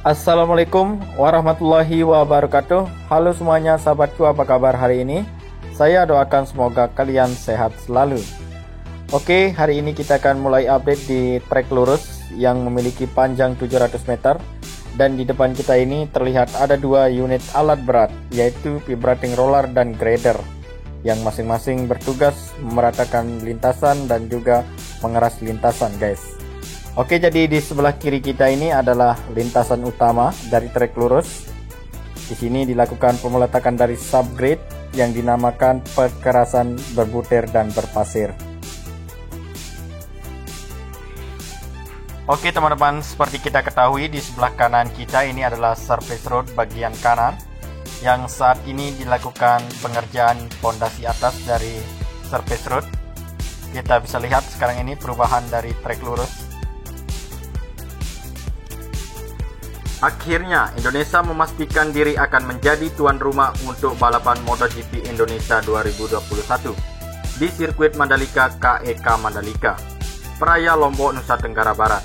Assalamualaikum warahmatullahi wabarakatuh. Halo semuanya sahabatku, apa kabar hari ini? Saya doakan semoga kalian sehat selalu. Oke, hari ini kita akan mulai update di trek lurus yang memiliki panjang 700 meter. Dan di depan kita ini terlihat ada dua unit alat berat, yaitu vibrating roller dan grader, yang masing-masing bertugas meratakan lintasan dan juga mengeras lintasan, guys. Oke, jadi di sebelah kiri kita ini adalah lintasan utama dari trek lurus. Di sini dilakukan pemeletakkan dari subgrade yang dinamakan pekerasan berbutir dan berpasir. Oke teman-teman, seperti kita ketahui di sebelah kanan kita ini adalah surface road bagian kanan yang saat ini dilakukan pengerjaan pondasi atas dari surface road. Kita bisa lihat sekarang ini perubahan dari trek lurus. Akhirnya Indonesia memastikan diri akan menjadi tuan rumah untuk balapan MotoGP Indonesia 2021 di sirkuit Mandalika KEK Mandalika, Praya Lombok, Nusa Tenggara Barat.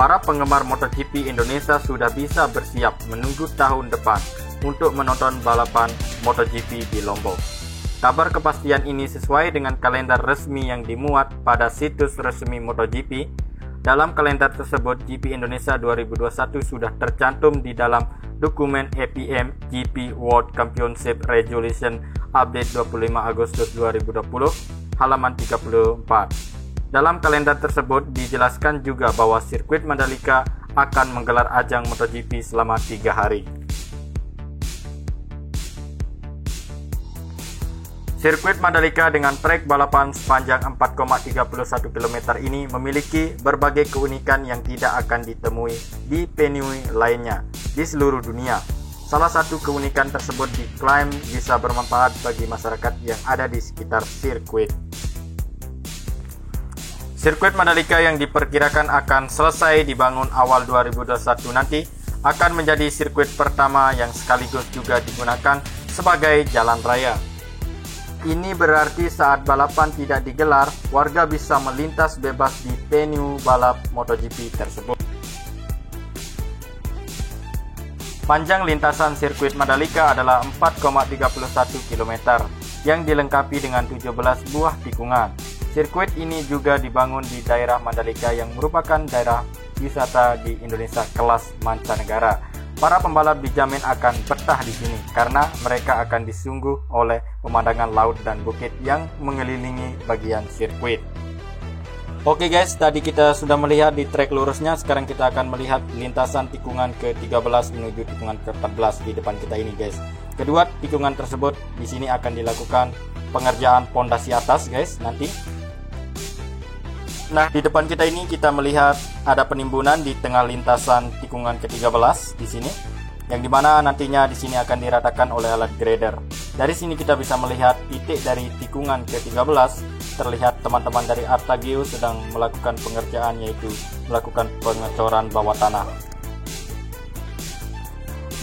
Para penggemar MotoGP Indonesia sudah bisa bersiap menunggu tahun depan untuk menonton balapan MotoGP di Lombok. Kabar kepastian ini sesuai dengan kalender resmi yang dimuat pada situs resmi MotoGP. Dalam kalender tersebut, GP Indonesia 2021 sudah tercantum di dalam dokumen APM GP World Championship Resolution Update 25 Agustus 2020 halaman 34. Dalam kalender tersebut dijelaskan juga bahwa sirkuit Mandalika akan menggelar ajang MotoGP selama 3 hari. Sirkuit Mandalika dengan trek balapan sepanjang 4,31 km ini memiliki berbagai keunikan yang tidak akan ditemui di venue lainnya di seluruh dunia. Salah satu keunikan tersebut diklaim bisa bermanfaat bagi masyarakat yang ada di sekitar sirkuit. Sirkuit Mandalika yang diperkirakan akan selesai dibangun awal 2021 nanti akan menjadi sirkuit pertama yang sekaligus juga digunakan sebagai jalan raya. Ini berarti saat balapan tidak digelar, warga bisa melintas bebas di venue balap MotoGP tersebut. Panjang lintasan sirkuit Mandalika adalah 4,31 km yang dilengkapi dengan 17 buah tikungan. Sirkuit ini juga dibangun di daerah Mandalika yang merupakan daerah wisata di Indonesia kelas mancanegara. Para pembalap dijamin akan betah di sini karena mereka akan disungguh oleh pemandangan laut dan bukit yang mengelilingi bagian sirkuit. Oke guys, tadi kita sudah melihat di trek lurusnya, sekarang kita akan melihat lintasan tikungan ke-13 menuju tikungan ke-14 di depan kita ini guys. Kedua tikungan tersebut di sini akan dilakukan pengerjaan pondasi atas guys nanti. Nah, di depan kita ini kita melihat ada penimbunan di tengah lintasan tikungan ke-13 di sini, yang dimana nantinya di sini akan diratakan oleh alat grader. Dari sini kita bisa melihat titik dari tikungan ke-13, terlihat teman-teman dari Artagio sedang melakukan pengerjaan, yaitu melakukan pengecoran bawah tanah.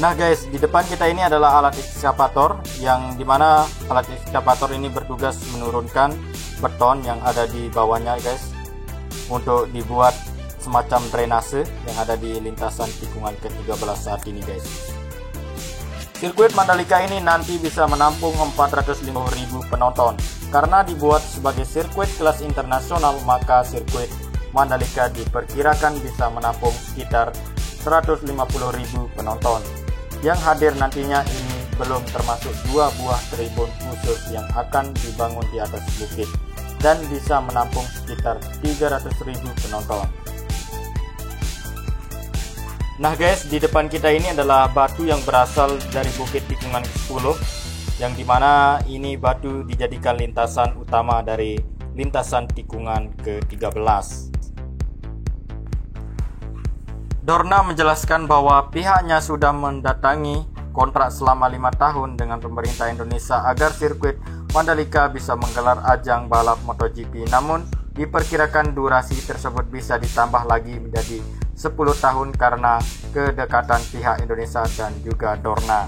Nah guys, di depan kita ini adalah alat ekskavator, yang dimana alat ekskavator ini bertugas menurunkan beton yang ada di bawahnya guys, untuk dibuat semacam drainase yang ada di lintasan tikungan ke-13 saat ini guys. Sirkuit Mandalika ini nanti bisa menampung 450.000 penonton. Karena dibuat sebagai sirkuit kelas internasional, maka sirkuit Mandalika diperkirakan bisa menampung sekitar 150.000 penonton. Yang hadir nantinya ini belum termasuk 2 buah tribun khusus yang akan dibangun di atas bukit dan bisa menampung sekitar 300.000 penonton. Nah guys, di depan kita ini adalah batu yang berasal dari bukit tikungan ke-10, yang dimana ini batu dijadikan lintasan utama dari lintasan tikungan ke-13. Dorna menjelaskan bahwa pihaknya sudah mendatangi kontrak selama 5 tahun dengan pemerintah Indonesia agar sirkuit Mandalika bisa menggelar ajang balap MotoGP, namun diperkirakan durasi tersebut bisa ditambah lagi menjadi 10 tahun karena kedekatan pihak Indonesia dan juga Dorna.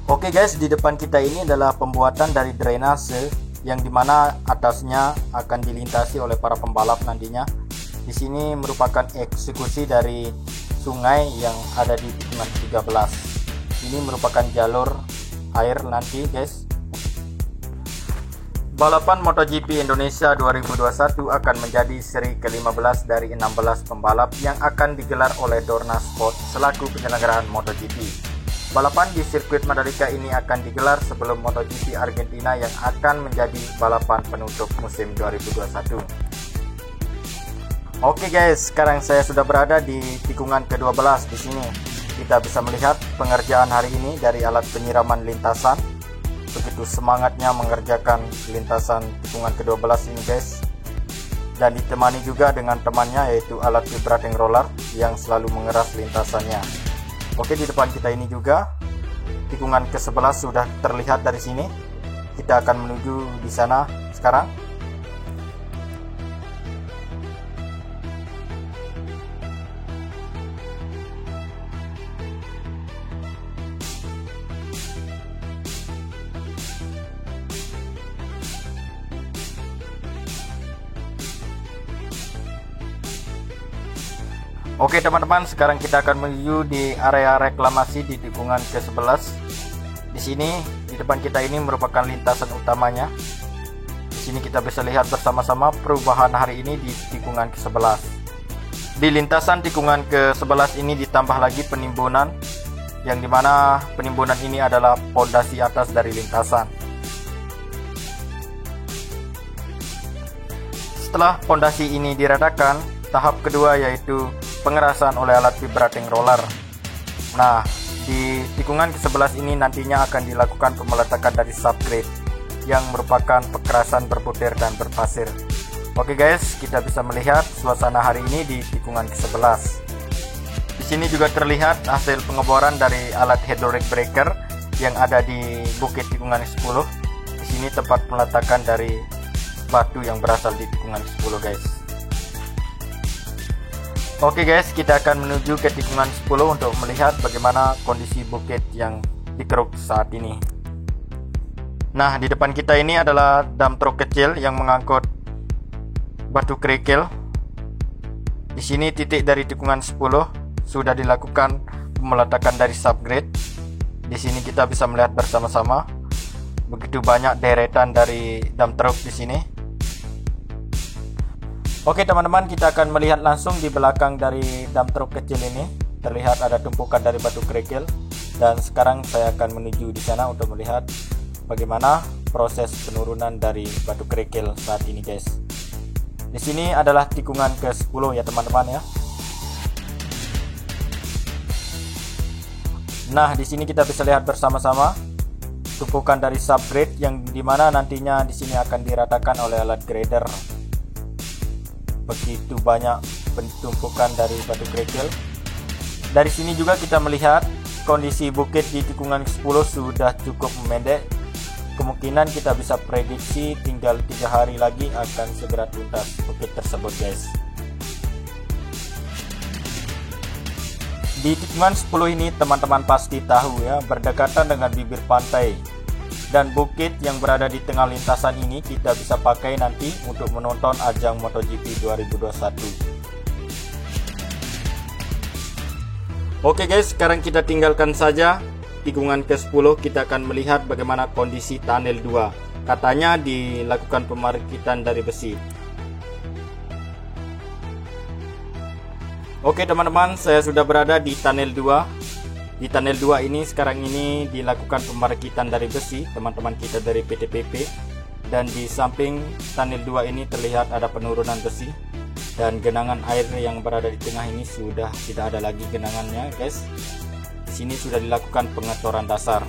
Oke guys, di depan kita ini adalah pembuatan dari drainase yang dimana atasnya akan dilintasi oleh para pembalap nantinya. Di sini merupakan eksekusi dari sungai yang ada di tikungan 13. Ini merupakan jalur air nanti, guys. Balapan MotoGP Indonesia 2021 akan menjadi seri ke-15 dari 16 pembalap yang akan digelar oleh Dorna Sport selaku penyelenggaraan MotoGP. Balapan di sirkuit Mandalika ini akan digelar sebelum MotoGP Argentina yang akan menjadi balapan penutup musim 2021. Oke guys, sekarang saya sudah berada di tikungan ke-12 di sini. Kita bisa melihat pengerjaan hari ini dari alat penyiraman lintasan. Begitu semangatnya mengerjakan lintasan tikungan ke-12 ini guys, dan ditemani juga dengan temannya yaitu alat vibrating roller yang selalu mengeras lintasannya. Oke, di depan kita ini juga tikungan ke-11 sudah terlihat dari sini. Kita akan menuju di sana sekarang. Oke teman-teman, sekarang kita akan menuju di area reklamasi di tikungan ke-11. Di sini di depan kita ini merupakan lintasan utamanya. Di sini kita bisa lihat bersama-sama perubahan hari ini di tikungan ke-11. Di lintasan tikungan ke-11 ini ditambah lagi penimbunan, yang dimana penimbunan ini adalah pondasi atas dari lintasan. Setelah pondasi ini diratakan, tahap kedua yaitu pengerasan oleh alat vibrating roller. Nah, di tikungan ke-11 ini nantinya akan dilakukan pemeletakan dari subgrade yang merupakan pekerasan berbutir dan berpasir. Oke guys, kita bisa melihat suasana hari ini di tikungan ke-11. Di sini juga terlihat hasil pengeboran dari alat hydraulic breaker yang ada di bukit tikungan 10. Di sini tempat peletakan dari batu yang berasal di tikungan 10 guys. Oke guys, kita akan menuju ke tikungan 10 untuk melihat bagaimana kondisi bukit yang dikeruk saat ini. Nah, di depan kita ini adalah dump truck kecil yang mengangkut batu kerikil. Di sini titik dari tikungan 10 sudah dilakukan pemeletakan dari subgrade. Di sini kita bisa melihat bersama-sama begitu banyak deretan dari dump truck di sini. Oke teman-teman, kita akan melihat langsung di belakang dari dump truck kecil ini. Terlihat ada tumpukan dari batu kerikil, dan sekarang saya akan menuju di sana untuk melihat bagaimana proses penurunan dari batu kerikil saat ini guys. Di sini adalah tikungan ke-10 ya teman-teman ya. Nah, di sini kita bisa lihat bersama-sama tumpukan dari subgrade yang dimana nantinya di sini akan diratakan oleh alat grader. Begitu banyak penumpukan dari batu kerikil. Dari sini juga kita melihat kondisi bukit di tikungan 10 sudah cukup memendek. Kemungkinan kita bisa prediksi tinggal 3 hari lagi akan segera tuntas bukit tersebut guys. Di tikungan 10 ini teman-teman pasti tahu ya, berdekatan dengan bibir pantai. Dan bukit yang berada di tengah lintasan ini kita bisa pakai nanti untuk menonton ajang MotoGP 2021. Oke guys, sekarang kita tinggalkan saja tikungan ke-10. Kita akan melihat bagaimana kondisi tunnel 2. Katanya dilakukan pemarkitan dari besi. Oke teman-teman, saya sudah berada di tunnel 2. Di tunnel 2 ini sekarang ini dilakukan pemarkitan dari besi teman-teman kita dari PT PP, dan di samping tunnel 2 ini terlihat ada penurunan besi, dan genangan air yang berada di tengah ini sudah tidak ada lagi genangannya guys. Di sini sudah dilakukan pengeboran dasar.